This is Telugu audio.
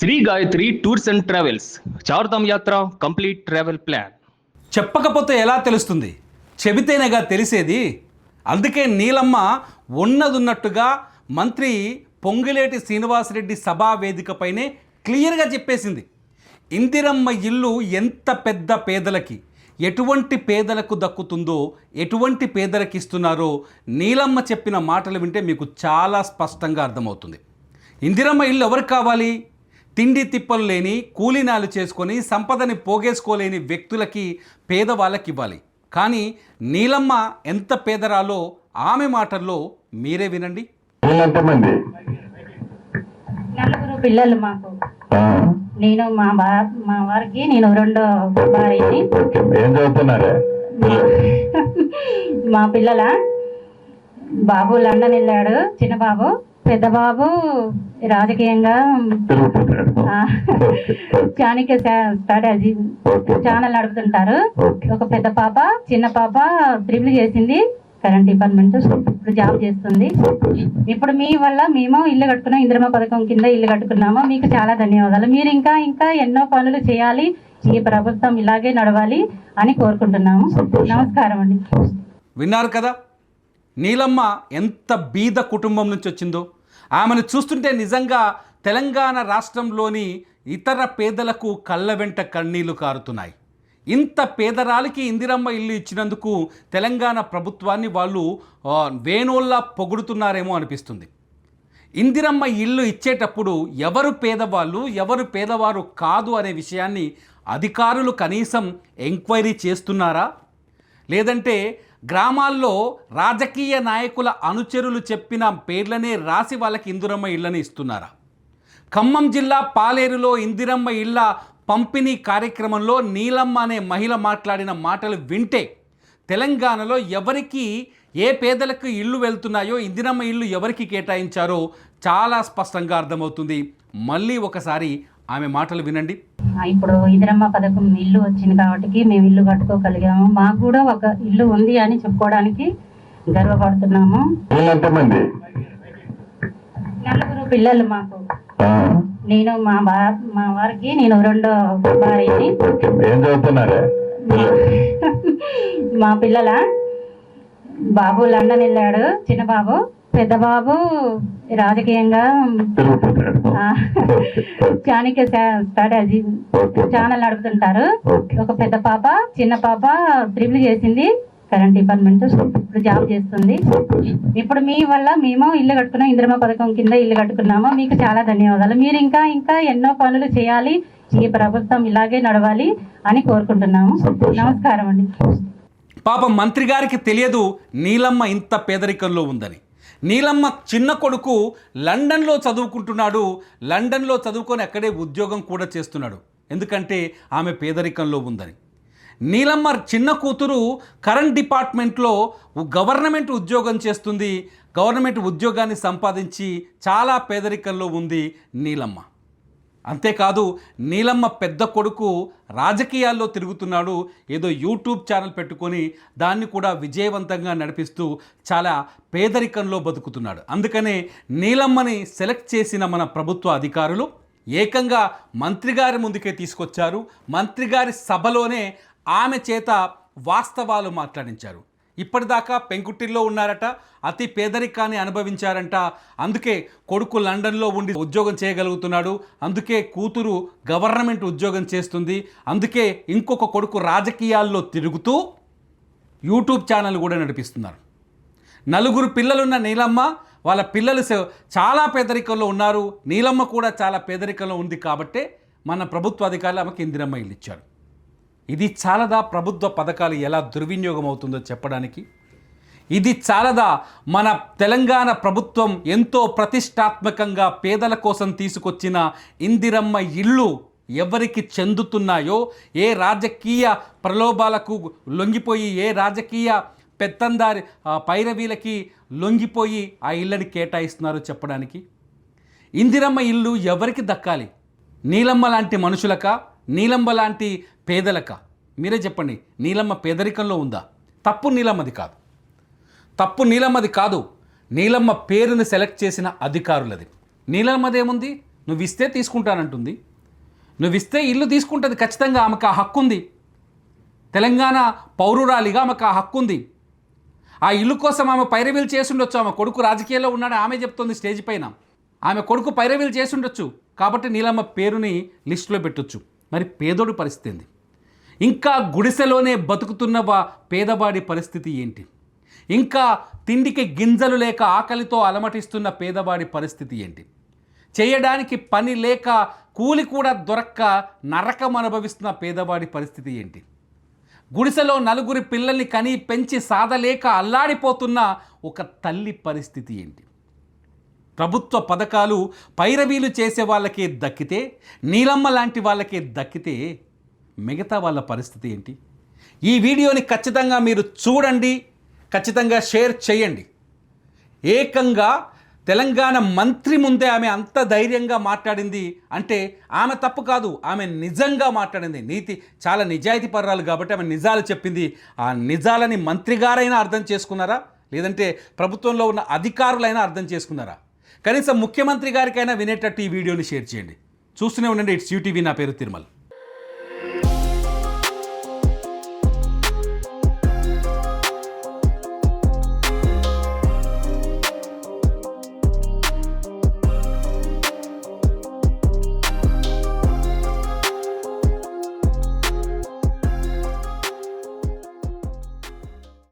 Shri Gayatri tours and travels Chardham yatra complete travel plan. చెప్పకపోతే ఎలా తెలుస్తుంది, చెబితేనేగా తెలిసేది. అందుకే నీలమ్మ ఉన్నదున్నట్టుగా మంత్రి పొంగులేటి శ్రీనివాసరెడ్డి సభా వేదికపైనే క్లియర్గా చెప్పేసింది. ఇందిరమ్మ ఇల్లు ఎంత పెద్ద పేదలకి, ఎటువంటి పేదలకు దక్కుతుందో, ఎటువంటి పేదలకు ఇస్తున్నారో నీలమ్మ చెప్పిన మాటలు వింటే మీకు చాలా స్పష్టంగా అర్థమవుతుంది. ఇందిరమ్మ ఇల్లు ఎవరికి కావాలి? తిండి తిప్పలు లేని, కూలీనాలు చేసుకొని సంపదని పోగేసుకోలేని వ్యక్తులకి, పేదవాళ్ళకి ఇవ్వాలి. కానీ నీలమ్మ ఎంత పేదరాలో ఆమె మాటల్లో మీరే వినండి. నలుగురు పిల్లలు మాకు. నేను మా వారికి నేను రెండో భార్యని. ఏం చదువుతున్నారు? మా పిల్లల బాబు లండన్ వెళ్ళాడు, చిన్న బాబు. పెద్ద బాబు రాజకీయంగా చాణక్య స్ట్రాటజీ ఛానల్ నడుపుతుంటారు. ఒక పెద్ద పాప, చిన్న పాప ట్రిపుల్ చేసింది, కరెంట్ డిపార్ట్మెంట్, ఇప్పుడు జాబ్ చేస్తుంది. ఇప్పుడు మీ వల్ల మేము ఇల్లు కట్టుకున్నాం, ఇందిరమ్మ పథకం కింద ఇల్లు కట్టుకున్నాము. మీకు చాలా ధన్యవాదాలు. మీరు ఇంకా ఇంకా ఎన్నో పనులు చేయాలి, ఈ ప్రభుత్వం ఇలాగే నడవాలి అని కోరుకుంటున్నాము. నమస్కారం అండి. విన్నారు కదా నీలమ్మ ఎంత బీద కుటుంబం నుంచి వచ్చిందో. ఆమెను చూస్తుంటే నిజంగా తెలంగాణ రాష్ట్రంలోని ఇతర పేదలకు కళ్ళ వెంట కన్నీళ్లు కారుతున్నాయి. ఇంత పేదరాలికి ఇందిరమ్మ ఇల్లు ఇచ్చినందుకు తెలంగాణ ప్రభుత్వాన్ని వాళ్ళు వేణోల్లా పొగుడుతున్నారేమో అనిపిస్తుంది. ఇందిరమ్మ ఇల్లు ఇచ్చేటప్పుడు ఎవరు పేదవాళ్ళు, ఎవరు పేదవారు కాదు అనే విషయాన్ని అధికారులు కనీసం ఎంక్వైరీ చేస్తున్నారా? లేదంటే గ్రామాల్లో రాజకీయ నాయకుల అనుచరులు చెప్పిన పేర్లనే రాసి వాళ్ళకి ఇందిరమ్మ ఇళ్ళని ఇస్తున్నారా? ఖమ్మం జిల్లా పాలేరులో ఇందిరమ్మ ఇళ్ళ పంపిణీ కార్యక్రమంలో నీలమ్మ అనే మహిళ మాట్లాడిన మాటలు వింటే తెలంగాణలో ఎవరికి, ఏ పేదలకు ఇళ్ళు వెళ్తున్నాయో, ఇందిరమ్మ ఇల్లు ఎవరికి కేటాయించారో చాలా స్పష్టంగా అర్థమవుతుంది. మళ్ళీ ఒకసారి ఆమె మాటలు వినండి. ఇప్పుడు ఇందిరమ్మ పథకం ఇల్లు వచ్చింది కాబట్టి మేము ఇల్లు కట్టుకోగలిగాము. మాకు కూడా ఒక ఇల్లు ఉంది అని చెప్పుకోవడానికి గర్వపడుతున్నాము. నలుగురు పిల్లలు మాకు. నేను మా వారికి నేను రెండో భార్యని. ఏం చదువుతున్నారు? మా పిల్లల బాబు లండన్ వెళ్ళాడు, చిన్న బాబు. పెద్ద బాబు రాజకీయంగా చాణక్య స్ట్రాటజీ ఛానల్ నడుపుతుంటారు. ఒక పెద్ద పాప, చిన్న పాప ట్రిపుల్ చేసింది, కరెంట్ డిపార్ట్మెంట్, ఇప్పుడు జాబ్ చేస్తుంది. ఇప్పుడు మీ వల్ల మేము ఇల్లు కట్టుకున్నాం, ఇందిరమ్మ పథకం కింద ఇల్లు కట్టుకున్నాము. మీకు చాలా ధన్యవాదాలు. మీరు ఇంకా ఇంకా ఎన్నో పనులు చేయాలి, ఈ ప్రభుత్వం ఇలాగే నడవాలి అని కోరుకుంటున్నాము. నమస్కారం అండి. పాపం మంత్రి గారికి తెలియదు నీలమ్మ ఇంత పేదరికంలో ఉందని. నీలమ్మ చిన్న కొడుకు లండన్లో చదువుకుంటున్నాడు. లండన్లో చదువుకొని అక్కడే ఉద్యోగం కూడా చేస్తున్నాడు, ఎందుకంటే ఆమె పేదరికంలో ఉందని. నీలమ్మ చిన్న కూతురు కరెంట్ డిపార్ట్మెంట్లో గవర్నమెంట్ ఉద్యోగం చేస్తుంది. గవర్నమెంట్ ఉద్యోగాన్ని సంపాదించి చాలా పేదరికంలో ఉంది నీలమ్మ. అంతేకాదు నీలమ్మ పెద్ద కొడుకు రాజకీయాల్లో తిరుగుతున్నాడు. ఏదో యూట్యూబ్ ఛానల్ పెట్టుకొని దాన్ని కూడా విజయవంతంగా నడిపిస్తూ చాలా పేదరికంలో బతుకుతున్నాడు. అందుకనే నీలమ్మని సెలెక్ట్ చేసిన మన ప్రభుత్వ అధికారులు ఏకంగా మంత్రి గారి ముందుకే తీసుకొచ్చారు. మంత్రి గారి సభలోనే ఆమె చేత వాస్తవాలు మాట్లాడించారు. ఇప్పటిదాకా పెంకుటిల్లో ఉన్నారట, అతి పేదరికాన్ని అనుభవించారంట. అందుకే కొడుకు లండన్లో ఉండి ఉద్యోగం చేయగలుగుతున్నాడు, అందుకే కూతురు గవర్నమెంట్ ఉద్యోగం చేస్తుంది, అందుకే ఇంకొక కొడుకు రాజకీయాల్లో తిరుగుతూ యూట్యూబ్ ఛానల్ కూడా నడిపిస్తున్నారు. నలుగురు పిల్లలున్న నీలమ్మ, వాళ్ళ పిల్లలు చాలా పేదరికంలో ఉన్నారు. నీలమ్మ కూడా చాలా పేదరికంలో ఉంది కాబట్టే మన ప్రభుత్వ అధికారులు ఆమెకి ఇందిరమ్మ ఇల్లు ఇచ్చారు. ఇది చాలదా ప్రభుత్వ పథకాలు ఎలా దుర్వినియోగం అవుతుందో చెప్పడానికి? ఇది చాలదా మన తెలంగాణ ప్రభుత్వం ఎంతో ప్రతిష్టాత్మకంగా పేదల కోసం తీసుకొచ్చిన ఇందిరమ్మ ఇళ్ళు ఎవరికి చెందుతున్నాయో, ఏ రాజకీయ ప్రలోభాలకు లొంగిపోయి, ఏ రాజకీయ పెత్తందారి పైరవీలకి లొంగిపోయి ఆ ఇళ్ళని కేటాయిస్తున్నారో చెప్పడానికి? ఇందిరమ్మ ఇల్లు ఎవరికి దక్కాలి? నీలమ్మ లాంటి మనుషులకా, నీలమ్మ లాంటి పేదలకా? మీరే చెప్పండి. నీలమ్మ పేదరికంలో ఉందా? తప్పు నీలమ్మది కాదు, తప్పు నీలమ్మది కాదు. నీలమ్మ పేరుని సెలెక్ట్ చేసిన అధికారులది. నీలమ్మదేముంది? నువ్వు ఇస్తే తీసుకుంటానంటుంది. నువ్వు ఇస్తే ఇల్లు తీసుకుంటుంది ఖచ్చితంగా. ఆమెకు ఆ హక్కు ఉంది. తెలంగాణ పౌరురాలిగా ఆమెకు ఆ హక్కు ఉంది. ఆ ఇల్లు కోసం ఆమె పైరవీలు చేసుండొచ్చు. ఆమె కొడుకు రాజకీయాల్లో ఉన్నాడు, ఆమె చెప్తుంది స్టేజ్ పైన. ఆమె కొడుకు పైరవీలు చేసుండొచ్చు కాబట్టి నీలమ్మ పేరుని లిస్టులో పెట్టొచ్చు. మరి పేదోడి పరిస్థితి ఏంది? ఇంకా గుడిసెలోనే బతుకుతున్న పేదవాడి పరిస్థితి ఏంటి? ఇంకా తిండికి గింజలు లేక ఆకలితో అలమటిస్తున్న పేదవాడి పరిస్థితి ఏంటి? చేయడానికి పని లేక కూలి కూడా దొరక్క నరకం అనుభవిస్తున్న పేదవాడి పరిస్థితి ఏంటి? గుడిసెలో నలుగురి పిల్లల్ని కని పెంచి సాధలేక అల్లాడిపోతున్న ఒక తల్లి పరిస్థితి ఏంటి? ప్రభుత్వ పథకాలు పైరవీలు చేసే వాళ్ళకే దక్కితే, నీలమ్మ లాంటి వాళ్ళకే దక్కితే మిగతా వాళ్ళ పరిస్థితి ఏంటి? ఈ వీడియోని ఖచ్చితంగా మీరు చూడండి, ఖచ్చితంగా షేర్ చేయండి. ఏకంగా తెలంగాణ మంత్రి ముందే ఆమె అంత ధైర్యంగా మాట్లాడింది అంటే ఆమె తప్పు కాదు, ఆమె నిజంగా మాట్లాడింది. నీతి చాలా నిజాయితీ పర్రాలు కాబట్టి ఆమె నిజాలు చెప్పింది. ఆ నిజాలని మంత్రి గారైనా అర్థం చేసుకున్నారా, లేదంటే ప్రభుత్వంలో ఉన్న అధికారులైనా అర్థం చేసుకున్నారా? కనీసం ముఖ్యమంత్రి గారికైనా వినేటట్టు ఈ వీడియోని షేర్ చేయండి. చూస్తూనే ఉండండి ఇట్స్ యూటీవీ. నా పేరు తిరుమల్.